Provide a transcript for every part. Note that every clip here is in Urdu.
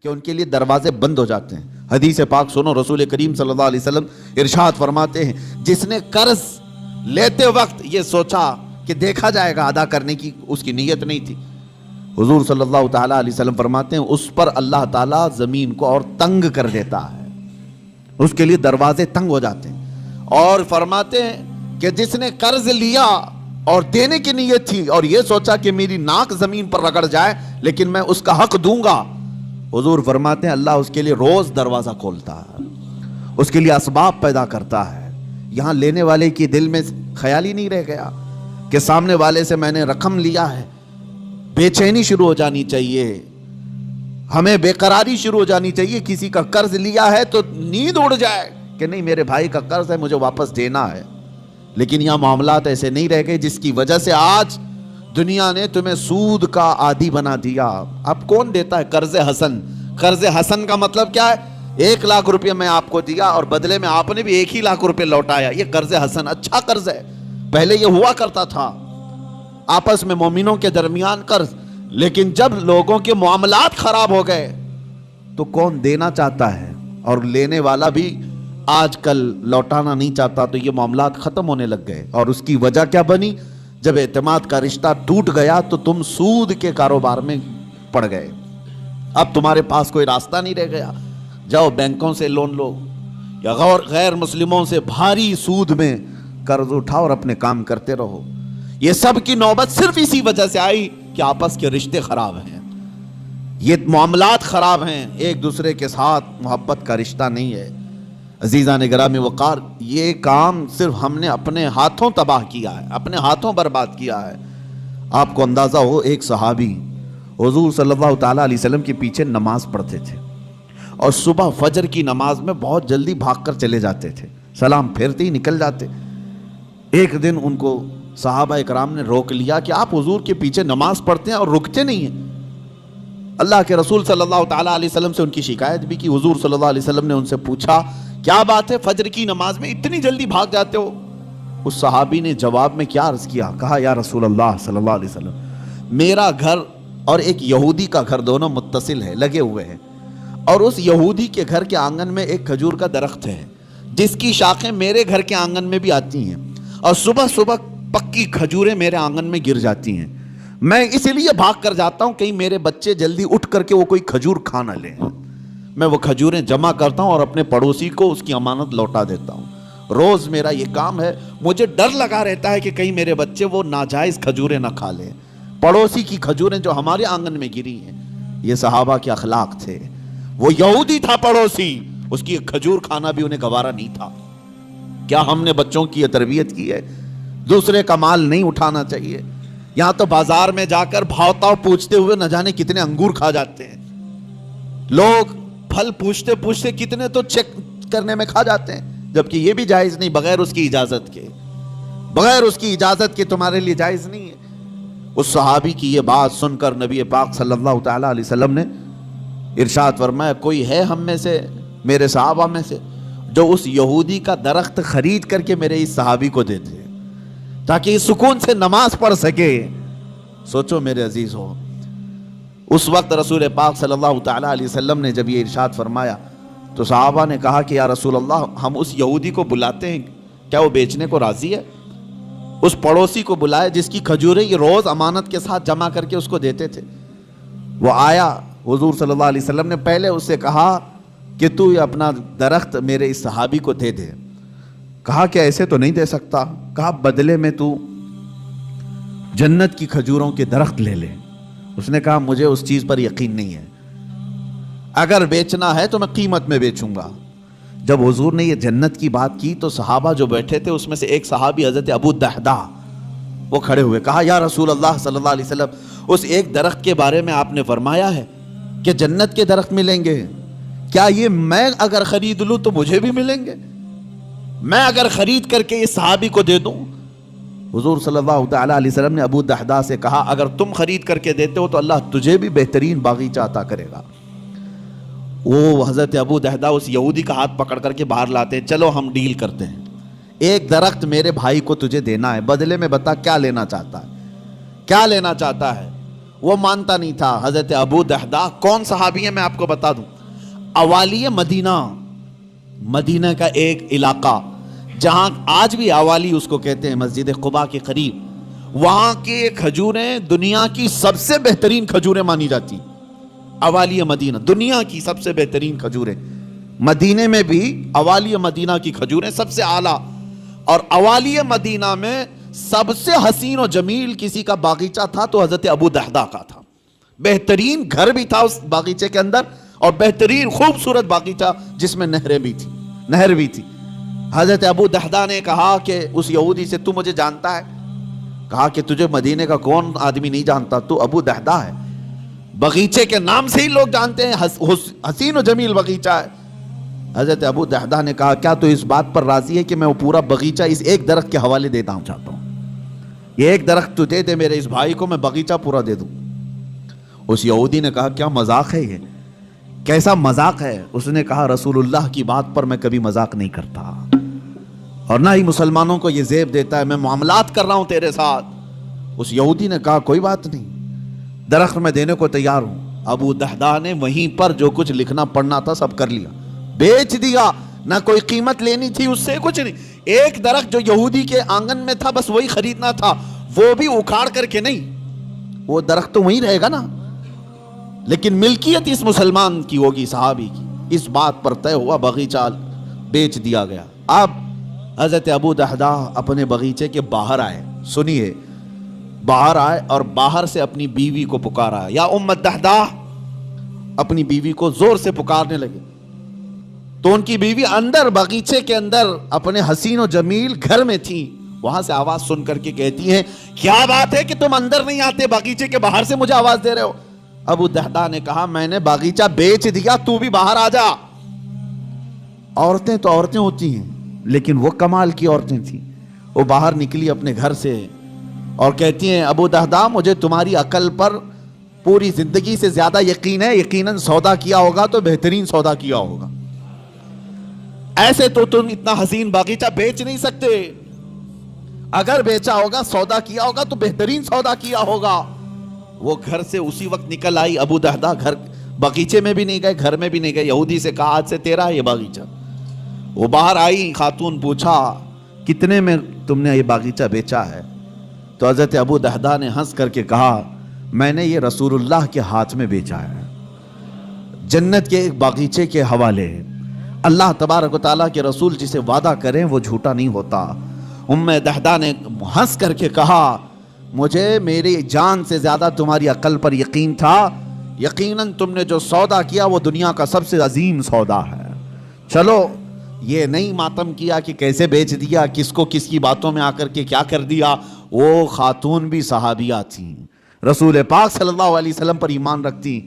کہ ان کے لیے دروازے بند ہو جاتے ہیں۔ حدیث پاک سنو، رسول کریم صلی اللہ علیہ وسلم ارشاد فرماتے ہیں، جس نے قرض لیتے وقت یہ سوچا کہ دیکھا جائے گا ادا کرنے کی اس کی نیت نہیں تھی، حضور صلی اللہ تعالیٰ علیہ وسلم فرماتے ہیں اس پر اللہ تعالیٰ زمین کو اور تنگ کر دیتا ہے، اس کے لیے دروازے تنگ ہو جاتے ہیں۔ اور فرماتے ہیں کہ جس نے قرض لیا اور دینے کی نیت تھی اور یہ سوچا کہ میری ناک زمین پر رگڑ جائے لیکن میں اس کا حق دوں گا، حضور فرماتے ہیں اللہ اس کے لیے روز دروازہ کھولتا ہے، اس کے لیے اسباب پیدا کرتا ہے۔ یہاں لینے والے کی دل میں خیال ہی نہیں رہ گیا کہ سامنے والے سے میں نے رقم لیا ہے، بے چینی شروع ہو جانی چاہیے، ہمیں بے قراری شروع ہو جانی چاہیے۔ کسی کا قرض لیا ہے تو نیند اڑ جائے کہ نہیں میرے بھائی کا قرض ہے مجھے واپس دینا ہے، لیکن یہاں معاملات ایسے نہیں رہ گئے، جس کی وجہ سے آج دنیا نے تمہیں سود کا عادی بنا دیا۔ اب کون دیتا ہے قرض حسن؟ قرض حسن کا مطلب کیا ہے؟ 1,00,000 روپے میں آپ کو دیا اور بدلے میں آپ نے بھی 1,00,000 روپے لوٹایا، یہ قرض حسن اچھا قرض ہے۔ پہلے یہ ہوا کرتا تھا آپس میں مومنوں کے درمیان قرض، لیکن جب لوگوں کے معاملات خراب ہو گئے تو کون دینا چاہتا ہے اور لینے والا بھی آج کل لوٹانا نہیں چاہتا، تو یہ معاملات ختم ہونے لگ گئے۔ اور اس کی وجہ کیا بنی؟ جب اعتماد کا رشتہ ٹوٹ گیا تو تم سود کے کاروبار میں پڑ گئے، اب تمہارے پاس کوئی راستہ نہیں رہ گیا، جاؤ بینکوں سے لون لو یا غیر مسلموں سے بھاری سود میں قرض اٹھاؤ اور اپنے کام کرتے رہو۔ یہ سب کی نوبت صرف اسی وجہ سے آئی کہ آپس کے رشتے خراب ہیں، یہ معاملات خراب ہیں، ایک دوسرے کے ساتھ محبت کا رشتہ نہیں ہے۔ عزیزان گرامی وقار، یہ کام صرف ہم نے اپنے ہاتھوں تباہ کیا ہے، اپنے ہاتھوں برباد کیا ہے۔ آپ کو اندازہ ہو، ایک صحابی حضور صلی اللہ تعالیٰ علیہ وسلم کے پیچھے نماز پڑھتے تھے اور صبح فجر کی نماز میں بہت جلدی بھاگ کر چلے جاتے تھے، سلام پھیرتے ہی نکل جاتے۔ ایک دن ان کو صحابہ اکرام نے روک لیا کہ آپ حضور کے پیچھے نماز پڑھتے ہیں اور رکتے نہیں ہیں۔ اللہ کے رسول صلی اللہ تعالیٰ علیہ وسلم سے ان کی شکایت بھی کی۔ حضور صلی اللہ علیہ وسلم نے ان سے پوچھا کیا بات ہے، فجر کی نماز میں اتنی جلدی بھاگ جاتے ہو؟ اس صحابی نے جواب میں کیا عرض کیا، کہا یا رسول اللہ صلی اللہ علیہ وسلم، میرا گھر اور ایک یہودی کا گھر دونوں متصل ہے، لگے ہوئے ہیں، اور اس یہودی کے گھر کے آنگن میں ایک کھجور کا درخت ہے جس کی شاخیں میرے گھر کے آنگن میں بھی آتی ہیں، اور صبح صبح پکی کھجوریں میرے آنگن میں گر جاتی ہیں، میں اسی لیے بھاگ کر جاتا ہوں کہیں میرے بچے جلدی اٹھ کر کے وہ کوئی کھجور کھا نہ لیں۔ میں وہ کھجوریں جمع کرتا ہوں اور اپنے پڑوسی کو اس کی امانت لوٹا دیتا ہوں، روز میرا یہ کام ہے۔ مجھے ڈر لگا رہتا ہے کہ کہیں میرے بچے وہ ناجائز کھجوریں نہ کھا لیں، پڑوسی کی کھجوریں جو ہمارے آنگن میں گری ہیں۔ یہ صحابہ کے اخلاق تھے، وہ یہودی تھا پڑوسی، اس کی کھجور کھانا بھی انہیں گوارا نہیں تھا۔ کیا ہم نے بچوں کی یہ تربیت کی ہے؟ دوسرے کا مال نہیں اٹھانا چاہیے۔ یہاں تو بازار میں جا کر بھاؤ تاؤ پوچھتے ہوئے نہ جانے کتنے انگور کھا جاتے ہیں لوگ، پھل پوچھتے پوچھتے کتنے تو چیک کرنے میں کھا جاتے ہیں، جبکہ یہ بھی جائز نہیں، بغیر اس کی اجازت کے، بغیر اس کی اجازت کے تمہارے لیے جائز نہیں ہے۔ اس صحابی کی یہ بات سن کر نبی پاک صلی اللہ تعالیٰ علیہ وسلم نے ارشاد فرمایا کوئی ہے ہم میں سے، میرے صحابہ میں سے، جو اس یہودی کا درخت خرید کر کے میرے اس صحابی کو دے دے تاکہ یہ سکون سے نماز پڑھ سکے۔ سوچو میرے عزیز ہو، اس وقت رسول پاک صلی اللہ تعالیٰ علیہ وسلم نے جب یہ ارشاد فرمایا تو صحابہ نے کہا کہ یا رسول اللہ، ہم اس یہودی کو بلاتے ہیں، کیا وہ بیچنے کو راضی ہے؟ اس پڑوسی کو بلائے جس کی کھجوریں یہ روز امانت کے ساتھ جمع کر کے اس کو دیتے تھے۔ وہ آیا، حضور صلی اللہ علیہ وسلم نے پہلے اس سے کہا کہ تو یہ اپنا درخت میرے اس صحابی کو دے دے۔ کہا کہ ایسے تو نہیں دے سکتا، کہا بدلے میں تو جنت کی کھجوروں کے درخت لے لے۔ اس نے کہا مجھے اس چیز پر یقین نہیں ہے، اگر بیچنا ہے تو میں قیمت میں بیچوں گا۔ جب حضور نے یہ جنت کی بات کی تو صحابہ جو بیٹھے تھے اس میں سے ایک صحابی حضرت ابو دحدہ وہ کھڑے ہوئے، کہا یا رسول اللہ صلی اللہ علیہ وسلم، اس ایک درخت کے بارے میں آپ نے فرمایا ہے کہ جنت کے درخت ملیں گے، کیا یہ میں اگر خرید لوں تو مجھے بھی ملیں گے؟ میں اگر خرید کر کے اس صحابی کو دے دوں؟ حضور صلی اللہ تعالیٰ علیہ وسلم نے ابو دحدہ سے کہا اگر تم خرید کر کے دیتے ہو تو اللہ تجھے بھی بہترین باغیچہ عطا کرے گا۔ وہ حضرت ابو دحدہ اس یہودی کا ہاتھ پکڑ کر کے باہر لاتے ہیں، چلو ہم ڈیل کرتے ہیں، ایک درخت میرے بھائی کو تجھے دینا ہے، بدلے میں بتا کیا لینا چاہتا ہے، کیا لینا چاہتا ہے؟ وہ مانتا نہیں تھا. حضرت ابو دحدہ کون صحابی ہیں میں آپ کو بتا دوں. اوالی مدینہ، مدینہ کا ایک علاقہ جہاں آج بھی اوالی اس کو کہتے ہیں، مسجد قباء کے قریب، وہاں کی کھجوریں دنیا کی سب سے بہترین کھجوریں مانی جاتی. اوالی مدینہ دنیا کی سب سے بہترین کھجوریں، مدینے میں بھی اوالی مدینہ کی کھجوریں سب سے اعلیٰ. اور اوالی مدینہ میں سب سے حسین و جمیل کسی کا باغیچہ تھا تو حضرت ابو دحدہ کا تھا. بہترین گھر بھی تھا اس باغیچے کے اندر، اور بہترین خوبصورت باغیچہ جس میں نہر بھی تھی. حضرت ابو دحدہ نے کہا کہ اس یہودی سے، تو مجھے جانتا ہے؟ کہا کہ تجھے مدینے کا کون آدمی نہیں جانتا، تو ابو دحدہ ہے. باغیچے کے نام سے ہی لوگ جانتے ہیں، حسین و جمیل باغیچہ ہے. حضرت ابو دحدہ نے کہا کیا تو اس بات پر راضی ہے کہ میں وہ پورا باغیچہ اس ایک درخت کے حوالے دیتا ہوں، چاہتا ہوں یہ ایک درخت تو دے دے میرے اس بھائی کو، میں باغیچہ پورا دے دوں. اس یہودی نے کہا کیا مذاق ہے، یہ کیسا مذاق ہے؟ اس نے کہا رسول اللہ کی بات پر میں کبھی مذاق نہیں کرتا، اور نہ ہی مسلمانوں کو یہ زیب دیتا ہے، میں معاملات کر رہا ہوں تیرے ساتھ. اس یہودی نے کہا کوئی بات نہیں، درخت میں دینے کو تیار ہوں. ابو دحدہ نے وہیں پر جو کچھ لکھنا پڑھنا تھا سب کر لیا، بیچ دیا. نہ کوئی قیمت لینی تھی اس سے، کچھ نہیں. ایک درخت جو یہودی کے آنگن میں تھا بس وہی خریدنا تھا، وہ بھی اکھاڑ کر کے نہیں. وہ درخت تو وہیں رہے گا نا، لیکن ملکیت اس مسلمان کی ہوگی، صحابی کی. اس بات پر طے ہوا، باغیچہ بیچ دیا گیا. اب حضرت ابو دحدہ اپنے باغیچے کے باہر آئے، سنیے، باہر آئے اور باہر سے اپنی بیوی کو پکارا، یا ام دحدہ، اپنی بیوی کو زور سے پکارنے لگے. تو ان کی بیوی اندر باغیچے کے اندر اپنے حسین و جمیل گھر میں تھی. وہاں سے آواز سن کر کے کہتی ہیں کیا بات ہے کہ تم اندر نہیں آتے، باغیچے کے باہر سے مجھے آواز دے رہے ہو. ابو دحدہ نے کہا میں نے باغیچہ بیچ دیا، تو بھی باہر آ جا. عورتیں تو عورتیں ہوتی ہیں، لیکن وہ کمال کی عورتیں تھیں. وہ باہر نکلی اپنے گھر سے اور کہتی ہیں ابو دحدہ مجھے تمہاری عقل پر پوری زندگی سے زیادہ یقین ہے، یقیناً سودا کیا ہوگا تو بہترین سودا کیا ہوگا. ایسے تو تم اتنا حسین باغیچہ بیچ نہیں سکتے، اگر بیچا ہوگا سودا کیا ہوگا تو بہترین سودا کیا ہوگا. وہ گھر سے اسی وقت نکل آئی. ابو دحدہ گھر باغیچے میں بھی نہیں گئے، گھر میں بھی نہیں گئے. یہودی سے کہا آج سے تیرا ہے یہ باغیچہ. وہ باہر آئی، خاتون پوچھا کتنے میں تم نے یہ باغیچہ بیچا ہے؟ تو حضرت ابو دحدہ نے ہنس کر کے کہا میں نے یہ رسول اللہ کے ہاتھ میں بیچا ہے، جنت کے ایک باغیچے کے حوالے. اللہ تبارک و تعالیٰ کے رسول جسے وعدہ کریں وہ جھوٹا نہیں ہوتا. ام دحدہ نے ہنس کر کے کہا مجھے میری جان سے زیادہ تمہاری عقل پر یقین تھا، یقیناً تم نے جو سودا کیا وہ دنیا کا سب سے عظیم سودا ہے. چلو یہ نہیں ماتم کیا کہ کیسے بیچ دیا، کس کو کس کی باتوں میں آ کر کے کیا کر دیا. وہ خاتون بھی صحابیہ تھیں، رسول پاک صلی اللہ علیہ وسلم پر ایمان رکھتی.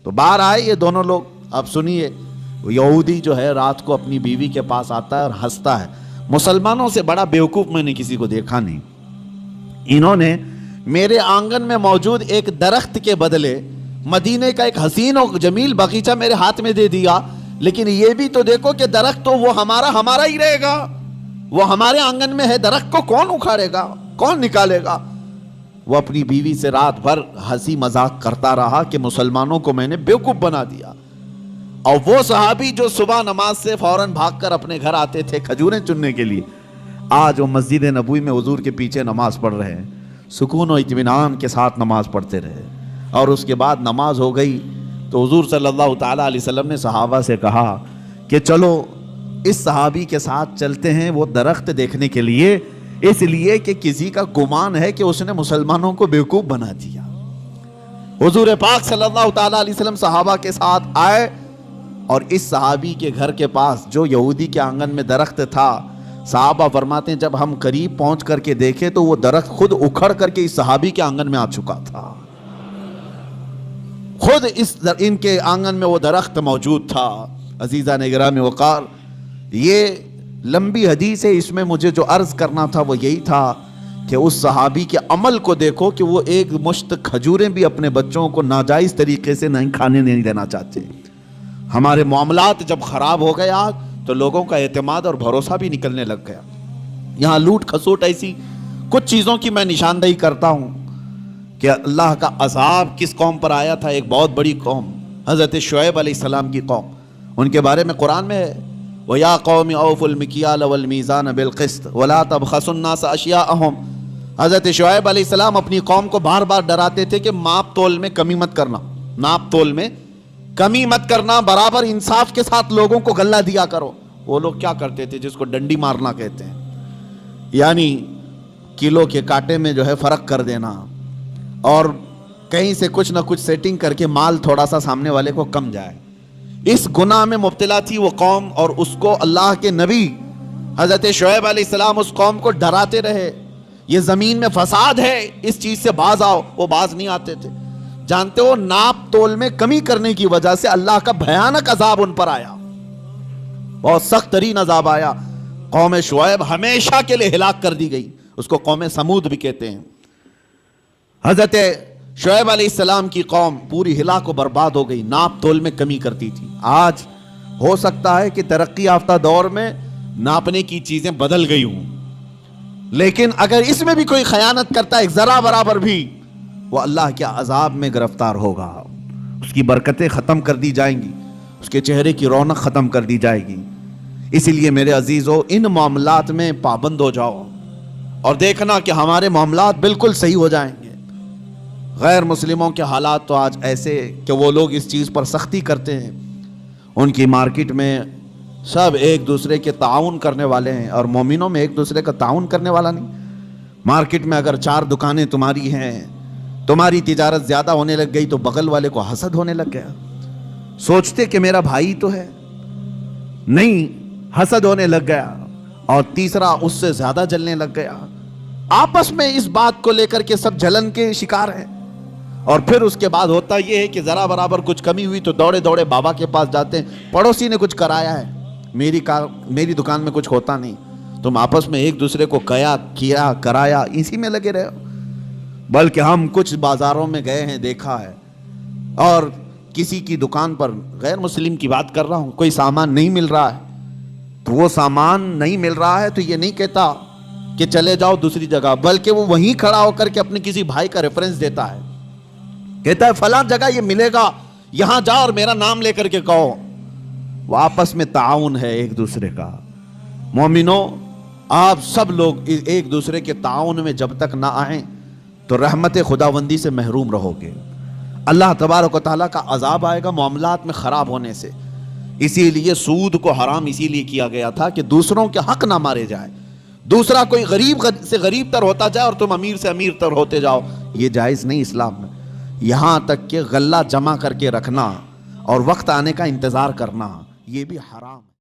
تو باہر آئے یہ دونوں لوگ. اب سنیے، یہودی جو ہے رات کو اپنی بیوی کے پاس آتا ہے اور ہنستا ہے. مسلمانوں سے بڑا بیوقوف میں نے کسی کو دیکھا نہیں. انہوں نے میرے آنگن میں موجود ایک درخت کے بدلے مدینے کا ایک حسین و جمیل باغیچہ میرے ہاتھ میں دے دیا. لیکن یہ بھی تو دیکھو کہ درخت تو وہ ہمارا ہی رہے گا، وہ ہمارے آنگن میں ہے، درخت کو کون اکھاڑے گا، کون نکالے گا. وہ اپنی بیوی سے رات بھر ہنسی مذاق کرتا رہا کہ مسلمانوں کو میں نے بیوقوف بنا دیا. اور وہ صحابی جو صبح نماز سے فوراً بھاگ کر اپنے گھر آتے تھے کھجوریں چننے کے لیے، آج وہ مسجد نبوی میں حضور کے پیچھے نماز پڑھ رہے ہیں، سکون و اطمینان کے ساتھ نماز پڑھتے رہے. اور اس کے بعد نماز ہو گئی تو حضور صلی اللہ تعالیٰ علیہ وسلم نے صحابہ سے کہا کہ چلو اس صحابی کے ساتھ چلتے ہیں وہ درخت دیکھنے کے لیے، اس لیے کہ کسی کا گمان ہے کہ اس نے مسلمانوں کو بیوقوف بنا دیا. حضور پاک صلی اللہ تعالیٰ علیہ وسلم صحابہ کے ساتھ آئے اور اس صحابی کے گھر کے پاس جو یہودی کے آنگن میں درخت تھا، صحابہ فرماتے ہیں جب ہم قریب پہنچ کر کے دیکھے تو وہ درخت خود اکھڑ کر کے اس صحابی کے آنگن میں آ چکا تھا. خود ان کے آنگن میں وہ درخت موجود تھا. عزیزان گرامی وقار، یہ لمبی حدیث ہے، اس میں مجھے جو عرض کرنا تھا وہ یہی تھا کہ اس صحابی کے عمل کو دیکھو کہ وہ ایک مشت کھجوریں بھی اپنے بچوں کو ناجائز طریقے سے نہیں کھانے نہیں دینا چاہتے. ہمارے معاملات جب خراب ہو گیا تو لوگوں کا اعتماد اور بھروسہ بھی نکلنے لگ گیا. یہاں لوٹ کھسوٹ ایسی کچھ چیزوں کی میں نشاندہی کرتا ہوں کہ اللہ کا عذاب کس قوم پر آیا تھا؟ ایک بہت بڑی قوم، حضرت شعیب علیہ السلام کی قوم. ان کے بارے میں قرآن میں ہے وَيَا قَوْمِ أَوْفُوا الْمِكْيَالَ وَالْمِيزَانَ بِالْقِسْطِ وَلَا تَبْخَسُوا النَّاسَ أَشْيَاءَهُمْ. حضرت شعیب علیہ السلام اپنی قوم کو بار بار ڈراتے تھے کہ ماپ تول میں کمی مت کرنا، ناپ تول میں کمی مت کرنا، برابر انصاف کے ساتھ لوگوں کو غلہ دیا کرو. وہ لوگ کیا کرتے تھے؟ جس کو ڈنڈی مارنا کہتے ہیں، یعنی کلو کے کانٹے میں جو ہے فرق کر دینا، اور کہیں سے کچھ نہ کچھ سیٹنگ کر کے مال تھوڑا سا سامنے والے کو کم جائے. اس گناہ میں مبتلا تھی وہ قوم، اور اس کو اللہ کے نبی حضرت شعیب علیہ السلام اس قوم کو ڈراتے رہے، یہ زمین میں فساد ہے، اس چیز سے باز آؤ. وہ باز نہیں آتے تھے. جانتے ہو ناپ تول میں کمی کرنے کی وجہ سے اللہ کا بھیانک عذاب ان پر آیا، بہت سخت ترین عذاب آیا. قوم شعیب ہمیشہ کے لیے ہلاک کر دی گئی. اس کو قوم سمود بھی کہتے ہیں. حضرت شعیب علیہ السلام کی قوم پوری ہلاک و برباد ہو گئی، ناپ تول میں کمی کرتی تھی. آج ہو سکتا ہے کہ ترقی یافتہ دور میں ناپنے کی چیزیں بدل گئی ہوں، لیکن اگر اس میں بھی کوئی خیانت کرتا ہے ذرا برابر بھی، وہ اللہ کے عذاب میں گرفتار ہوگا. اس کی برکتیں ختم کر دی جائیں گی، اس کے چہرے کی رونق ختم کر دی جائے گی. اسی لیے میرے عزیزو، ان معاملات میں پابند ہو جاؤ اور دیکھنا کہ ہمارے معاملات بالکل صحیح ہو جائیں گے. غیر مسلموں کے حالات تو آج ایسے کہ وہ لوگ اس چیز پر سختی کرتے ہیں. ان کی مارکیٹ میں سب ایک دوسرے کے تعاون کرنے والے ہیں، اور مومنوں میں ایک دوسرے کا تعاون کرنے والا نہیں. مارکیٹ میں اگر 4 دکانیں تمہاری ہیں، تمہاری تجارت زیادہ ہونے لگ گئی تو بغل والے کو حسد ہونے لگ گیا. سوچتے کہ میرا بھائی تو ہے، نہیں، حسد ہونے لگ گیا. اور تیسرا اس سے زیادہ جلنے لگ گیا. آپس میں اس بات کو لے کر کے سب جلن کے شکار ہیں. اور پھر اس کے بعد ہوتا یہ ہے کہ ذرا برابر کچھ کمی ہوئی تو دوڑے دوڑے بابا کے پاس جاتے ہیں، پڑوسی نے کچھ کرایا ہے، میری دکان میں کچھ ہوتا نہیں. تم آپس میں ایک دوسرے کو کیا کرایا اسی میں لگے رہے ہو. بلکہ ہم کچھ بازاروں میں گئے ہیں، دیکھا ہے، اور کسی کی دکان پر، غیر مسلم کی بات کر رہا ہوں، کوئی سامان نہیں مل رہا ہے تو وہ سامان نہیں مل رہا ہے تو یہ نہیں کہتا کہ چلے جاؤ دوسری جگہ، بلکہ وہ وہیں کھڑا ہو کر کے اپنے کسی بھائی کا ریفرنس دیتا ہے، کہتا ہے فلاں جگہ یہ ملے گا، یہاں جاؤ اور میرا نام لے کر کے کہو. وہ آپس میں تعاون ہے ایک دوسرے کا. مومنوں، آپ سب لوگ ایک دوسرے کے تعاون میں جب تک نہ آئیں تو رحمت خداوندی سے محروم رہو گے. اللہ تبارک و تعالیٰ کا عذاب آئے گا معاملات میں خراب ہونے سے. اسی لیے سود کو حرام اسی لیے کیا گیا تھا کہ دوسروں کے حق نہ مارے جائے. دوسرا کوئی غریب سے غریب تر ہوتا جائے اور تم امیر سے امیر تر ہوتے جاؤ، یہ جائز نہیں اسلام میں. یہاں تک کہ غلہ جمع کر کے رکھنا اور وقت آنے کا انتظار کرنا، یہ بھی حرام ہے.